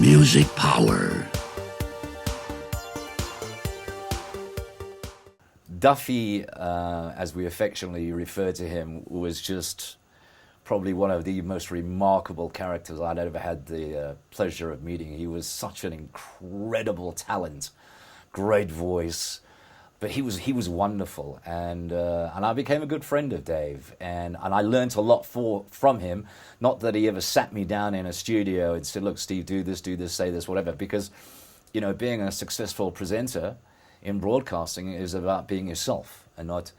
Music Power. Duffy, as we affectionately refer to him, was just probably one of the most remarkable characters I'd ever had the pleasure of meeting. He was such an incredible talent, great voice, but he was wonderful, and I became a good friend of Dave, and I learned a lot from him. Not that he ever sat me down in a studio and said, "Look, Steve, do this, say this, whatever," because, you know, being a successful presenter in broadcasting is about being yourself and not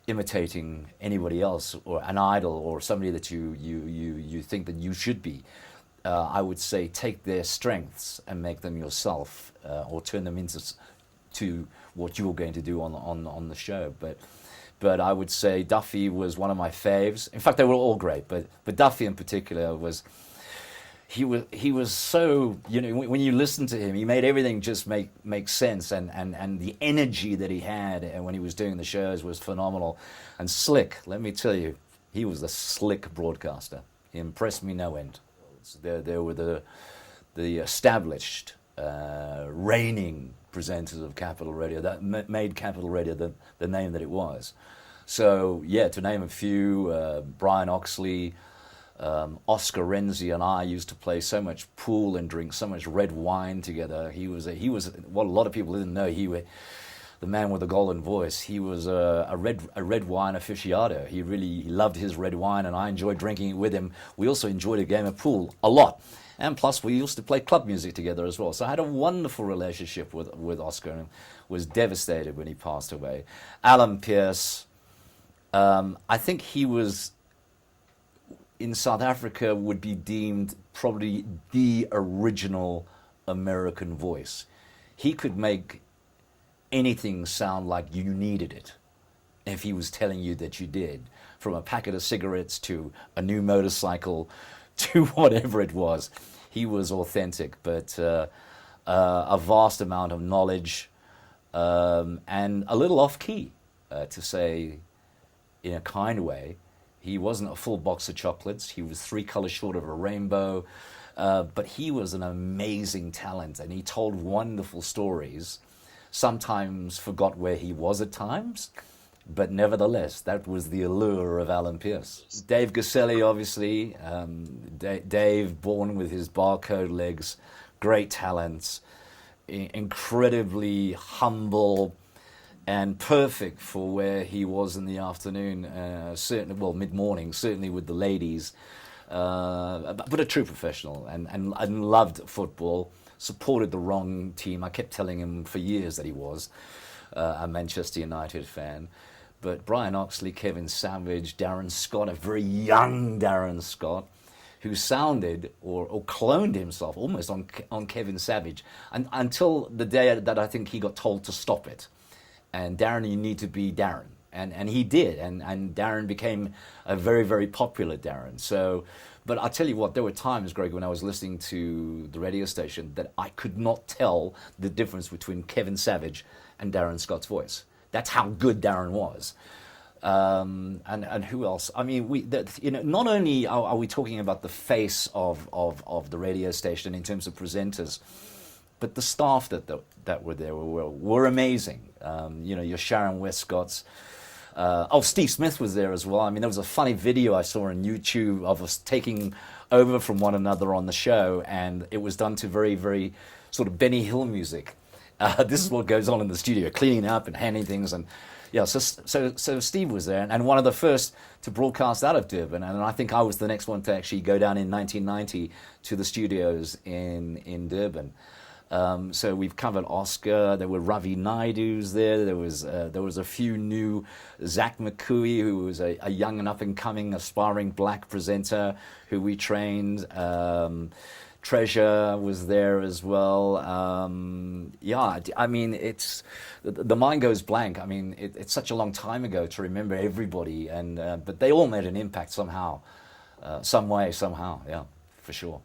imitating anybody else or an idol or somebody that you think that you should be. I would say take their strengths and make them yourself, or turn them into to what you're going to do on the show. But I would say Duffy was one of my faves. In fact, they were all great, but Duffy in particular was. He was so, you know, when you listen to him, he made everything just make sense, and the energy that he had when he was doing the shows was phenomenal and slick. Let me tell you, he was a slick broadcaster. He impressed me no end. There were the established, reigning presenters of Capital Radio that made Capital Radio the name that it was. So yeah, to name a few, Brian Oxley. Oscar Renzi and I used to play so much pool and drink so much red wine together. He was what a lot of people didn't know. The man with the golden voice. He was a red wine aficionado. He really loved his red wine, and I enjoyed drinking it with him. We also enjoyed a game of pool a lot, and plus we used to play club music together as well. So I had a wonderful relationship with Oscar, and was devastated when he passed away. Alan Pierce, I think he was, in South Africa, would be deemed probably the original American voice. He could make anything sound like you needed it if he was telling you that you did, from a packet of cigarettes to a new motorcycle to whatever it was. He was authentic, but a vast amount of knowledge, and a little off-key, to say in a kind way. He wasn't a full box of chocolates. He was 3 colors short of a rainbow. But he was an amazing talent, and he told wonderful stories. Sometimes forgot where he was at times, but nevertheless, that was the allure of Alan Pierce. Dave Guselli, obviously. Dave, born with his barcode legs, great talents, incredibly humble, and perfect for where he was in the afternoon, certainly, well, mid-morning, certainly with the ladies, but a true professional, and loved football, supported the wrong team. I kept telling him for years that he was a Manchester United fan. But Brian Oxley, Kevin Savage, Darren Scott, a very young Darren Scott, who sounded or cloned himself almost on Kevin Savage, until the day that I think he got told to stop it. And Darren, you need to be Darren. And he did. And Darren became a very, very popular Darren. So, but I'll tell you what, there were times, Greg, when I was listening to the radio station that I could not tell the difference between Kevin Savage and Darren Scott's voice. That's how good Darren was. And who else? I mean, not only are we talking about the face of the radio station in terms of presenters, but the staff that were there were amazing. Your Sharon Westcotts. Steve Smith was there as well. I mean, there was a funny video I saw on YouTube of us taking over from one another on the show, and it was done to very, very sort of Benny Hill music. This is what goes on in the studio, cleaning up and handing things, and yeah. So Steve was there, and one of the first to broadcast out of Durban, and I think I was the next one to actually go down in 1990 to the studios in Durban. So we've covered Oscar. There were Ravi Naidu's there. There was a few new. Zach McCooey, who was a young and up-and-coming, aspiring black presenter who we trained. Treasure was there as well. I mean, it's the mind goes blank. I mean, it's such a long time ago to remember everybody, but they all made an impact somehow, some way, somehow. Yeah, for sure.